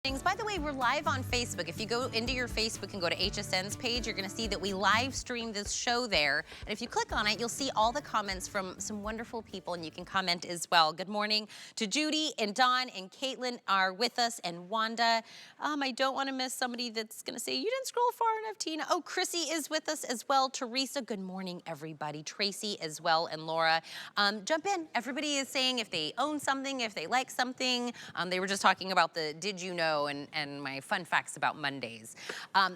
By the way, we're live on Facebook. If you go into your Facebook and go to HSN's page, you're going to see that we live stream this show there. And if you click on it, you'll see all the comments from some wonderful people, and you can comment as well. Good morning to Judy and Dawn and Caitlin are with us, and Wanda. I don't want to miss somebody that's going to say, you didn't scroll far enough, Tina. Oh, Chrissy is with us as well. Teresa, good morning, everybody. Tracy as well, and Laura. Jump in. Everybody is saying if they own something, if they like something. They were just talking about the did you know and my fun facts about Mondays.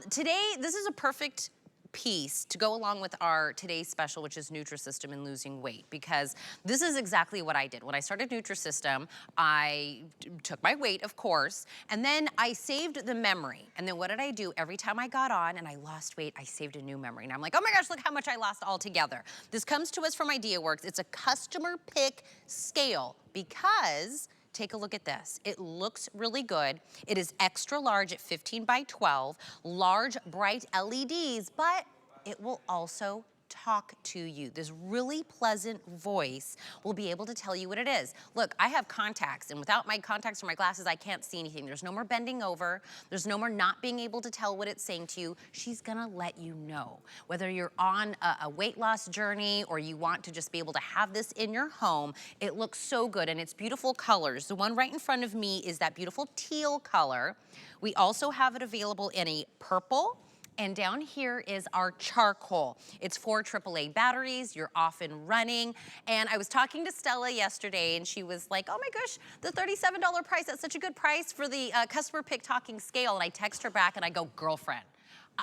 Today, this is a perfect piece to go along with our today's special, which is Nutrisystem and losing weight, because this is exactly what I did. When I started Nutrisystem, I took my weight, of course, and then I saved the memory. And then what did I do? Every time I got on and I lost weight, I saved a new memory. And I'm like, oh my gosh, look how much I lost altogether. This comes to us from IdeaWorks. It's a customer pick scale because take a look at this. It looks really good. It is extra large at 15 by 12, large bright LEDs, but it will also talk to you. This really pleasant voice will be able to tell you what it is. Look, I have contacts, and without my contacts or my glasses, I can't see anything. There's no more bending over. There's no more not being able to tell what it's saying to you. She's gonna let you know. Whether you're on a weight loss journey or you want to just be able to have this in your home, it looks so good, and it's beautiful colors. The one right in front of me is that beautiful teal color. We also have it available in a purple, and down here is our charcoal. It's 4 AAA batteries, you're off and running. And I was talking to Stella yesterday and she was like, oh my gosh, the $37 price, that's such a good price for the customer pick talking scale. And I text her back and I go, girlfriend,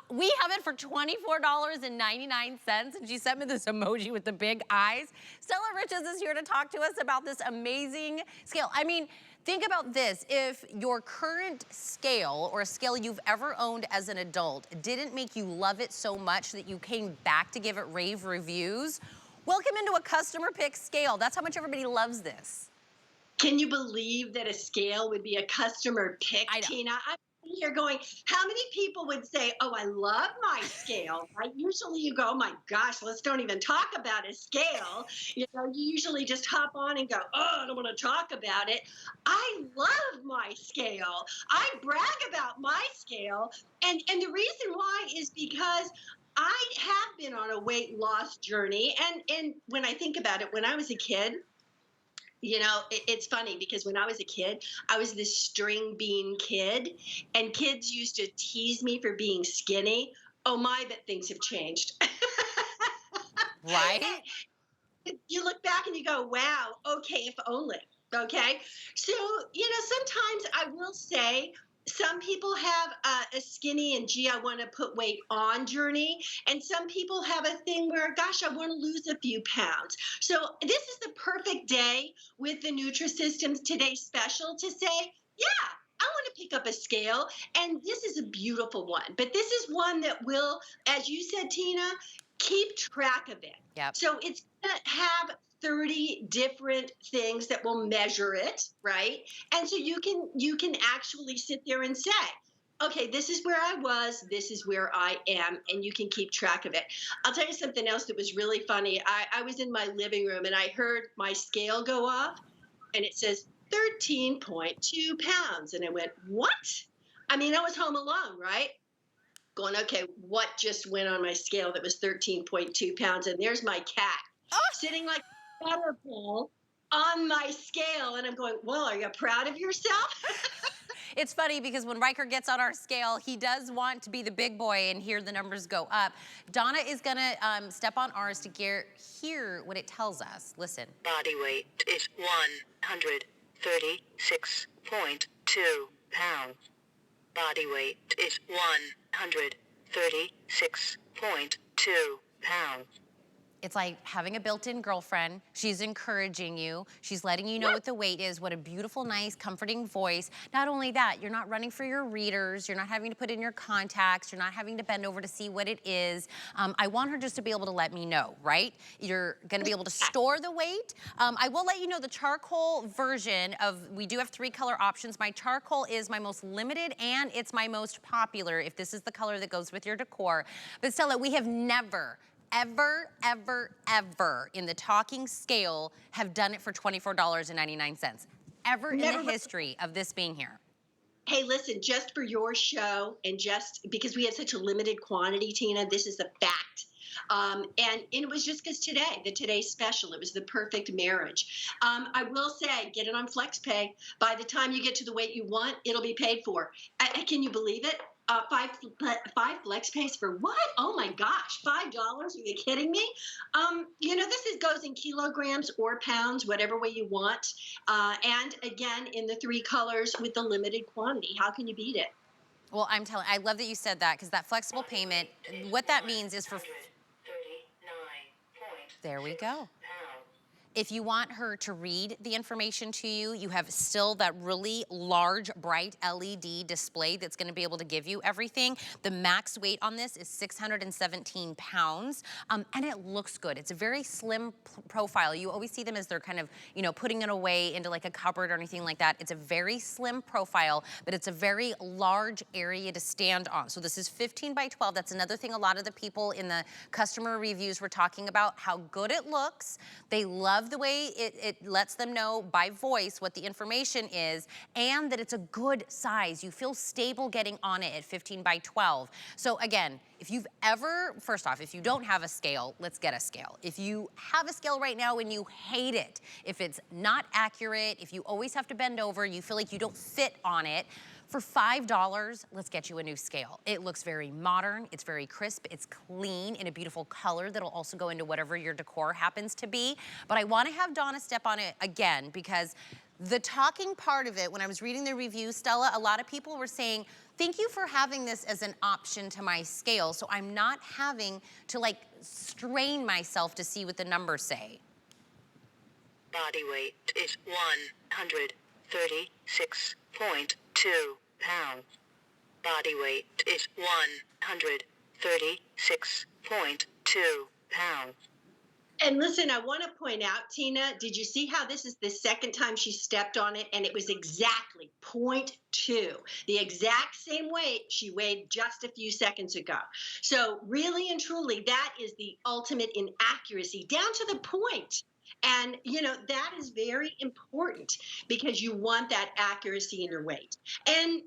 we have it for $24.99, and she sent me this emoji with the big eyes. Stella Riches is here to talk to us about this amazing scale. I mean, think about this. If your current scale or a scale you've ever owned as an adult didn't make you love it so much that you came back to give it rave reviews, welcome into a customer pick scale. That's how much everybody loves this. Can you believe that a scale would be a customer pick, Tina? I'm here going, how many people would say, oh, I love my scale? Right? Usually you go, oh my gosh, let's don't even talk about a scale. You know, you usually just hop on and go, oh, I don't want to talk about it. I love my scale. I brag about my scale. And the reason why is because I have been on a weight loss journey. And when I think about it, when I was a kid, you know, it's funny because when I was a kid, I was this string bean kid, and kids used to tease me for being skinny. Oh my, but things have changed. Right? You look back and you go, wow, okay, if only. Okay. So, you know, sometimes I will say, some people have a skinny and gee, I want to put weight on journey. And some people have a thing where, gosh, I want to lose a few pounds. So this is the perfect day with the Nutrisystem's Today special to say, yeah, I want to pick up a scale. And this is a beautiful one. But this is one that will, as you said, Tina, keep track of it. Yep. So it's going to have 30 different things that will measure it, right? And so you can actually sit there and say, okay, this is where I was, this is where I am, and you can keep track of it. I'll tell you something else that was really funny. I was in my living room and I heard my scale go off and it says 13.2 pounds. And I went, what? I mean, I was home alone, right? Going, okay, what just went on my scale that was 13.2 pounds? And there's my cat sitting like a butterball on my scale. And I'm going, well, are you proud of yourself? It's funny because when Riker gets on our scale, he does want to be the big boy and hear the numbers go up. Donna is gonna step on ours to hear what it tells us. Listen. Body weight is 136.2 pounds. Body weight is 136.2 pounds. It's like having a built-in girlfriend. She's encouraging you. She's letting you know what the weight is. What a beautiful, nice, comforting voice. Not only that, you're not running for your readers. You're not having to put in your contacts. You're not having to bend over to see what it is. I want her just to be able to let me know, right? You're gonna be able to store the weight. I will let you know the charcoal version of, we do have 3 color options. My charcoal is my most limited and it's my most popular if this is the color that goes with your decor. But Stella, we have never, ever in the talking scale have done it for $24.99. Ever in the history of this being here. Hey, listen, just for your show and just because we have such a limited quantity, Tina, this is a fact. And it was just because the Today special, it was the perfect marriage. I will say, get it on FlexPay. By the time you get to the weight you want, it'll be paid for. Can you believe it? Five flex pays for what? Oh my gosh, $5? Are you kidding me? Goes in kilograms or pounds, whatever way you want. And again, in the 3 colors with the limited quantity. How can you beat it? Well, I love that you said that because that flexible payment, what that means is for, there we go. If you want her to read the information to you, you have still that really large, bright LED display that's gonna be able to give you everything. The max weight on this is 617 pounds, and it looks good. It's a very slim profile. You always see them as they're kind of, putting it away into like a cupboard or anything like that. It's a very slim profile, but it's a very large area to stand on. So this is 15 by 12. That's another thing a lot of the people in the customer reviews were talking about, how good it looks. They love the way it lets them know by voice what the information is and that it's a good size. You feel stable getting on it at 15 by 12. So again, first off, if you don't have a scale, let's get a scale. If you have a scale right now and you hate it, if it's not accurate, if you always have to bend over, you feel like you don't fit on it, for $5, let's get you a new scale. It looks very modern, it's very crisp, it's clean in a beautiful color that'll also go into whatever your decor happens to be. But I wanna have Donna step on it again because the talking part of it, when I was reading the review, Stella, a lot of people were saying, thank you for having this as an option to my scale, so I'm not having to strain myself to see what the numbers say. Body weight is 136.2 pounds. Body weight is 136.2 pounds. And listen, I want to point out, Tina, did you see how this is the second time she stepped on it? And it was exactly 0.2, the exact same weight she weighed just a few seconds ago. So really and truly, that is the ultimate in accuracy, down to the point. And, that is very important because you want that accuracy in your weight. And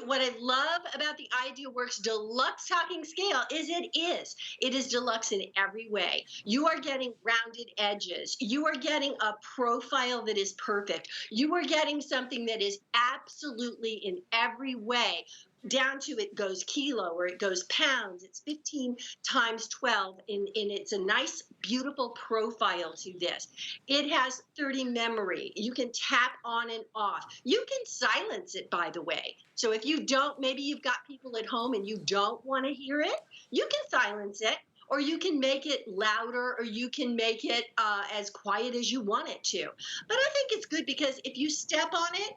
what I love about the IdeaWorks Deluxe talking scale is it is deluxe in every way. You are getting rounded edges. You are getting a profile that is perfect. You are getting something that is absolutely in every way down to it goes kilo or it goes pounds. It's 15 times 12 and it's a nice, beautiful profile to this. It has 30 memory. You can tap on and off. You can silence it, by the way. So if you don't, maybe you've got people at home and you don't want to hear it, you can silence it. Or you can make it louder, or you can make it as quiet as you want it to. But I think it's good because if you step on it,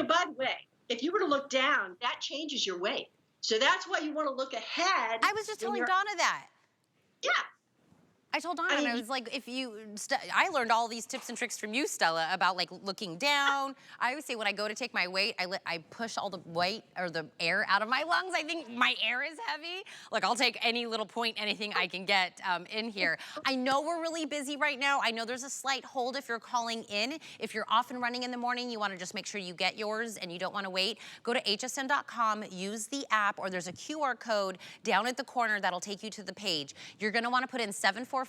by the way, if you were to look down, that changes your weight. So that's why you want to look ahead. I was just telling Donna that. Yeah. I told Donna, and I was like, I learned all these tips and tricks from you, Stella, about looking down. I always say when I go to take my weight, I push all the weight or the air out of my lungs. I think my air is heavy. I'll take any little point, anything I can get in here. I know we're really busy right now. I know there's a slight hold if you're calling in. If you're off and running in the morning, you want to just make sure you get yours and you don't want to wait. Go to hsn.com, use the app, or there's a QR code down at the corner that'll take you to the page. You're going to want to put in 745180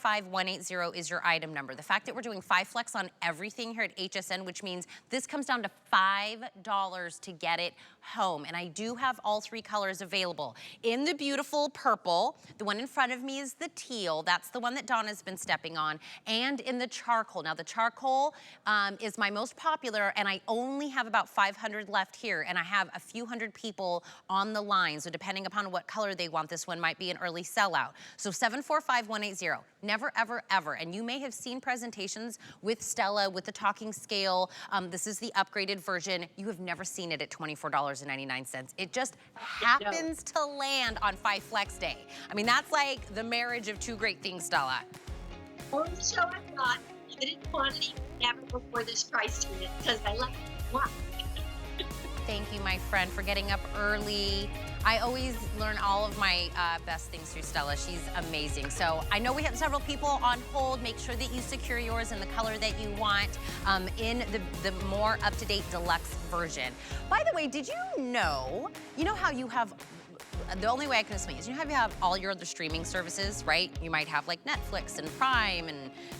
is your item number. The fact that we're doing 5 flex on everything here at HSN, which means this comes down to $5 to get it home. And I do have all 3 colors available. In the beautiful purple, the one in front of me is the teal. That's the one that Donna's been stepping on. And in the charcoal. Now the charcoal is my most popular, and I only have about 500 left here. And I have a few hundred people on the line. So depending upon what color they want, this one might be an early sellout. So 745180. Never, ever, ever. And you may have seen presentations with Stella, with the talking scale. This is the upgraded version. You have never seen it at $24.99. It just happens to land on 5 Flex Day. I mean, that's like the marriage of 2 great things, Stella. Only show I've got, limited quantity, never before this price because I like it. Thank you, my friend, for getting up early. I always learn all of my best things through Stella. She's amazing. So I know we have several people on hold. Make sure that you secure yours in the color that you want in the more up-to-date deluxe version. By the way, did you know how you have, the only way I can explain is, you know how you have all your other streaming services, right? You might have like Netflix and Prime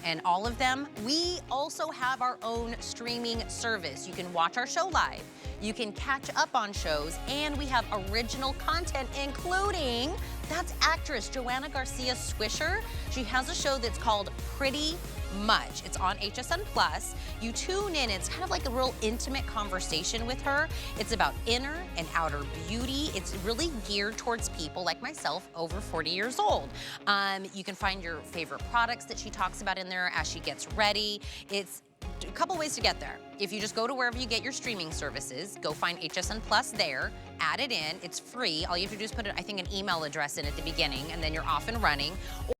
and all of them. We also have our own streaming service. You can watch our show live. You can catch up on shows, and we have original content, including, that's actress Joanna Garcia Swisher. She has a show that's called Pretty Much. It's on HSN Plus. You tune in, it's kind of like a real intimate conversation with her. It's about inner and outer beauty. It's really geared towards people like myself over 40 years old. You can find your favorite products that she talks about in there as she gets ready. It's a couple ways to get there. If you just go to wherever you get your streaming services, go find HSN Plus there, add it in, it's free. All you have to do is put, I think, an email address in at the beginning, and then you're off and running.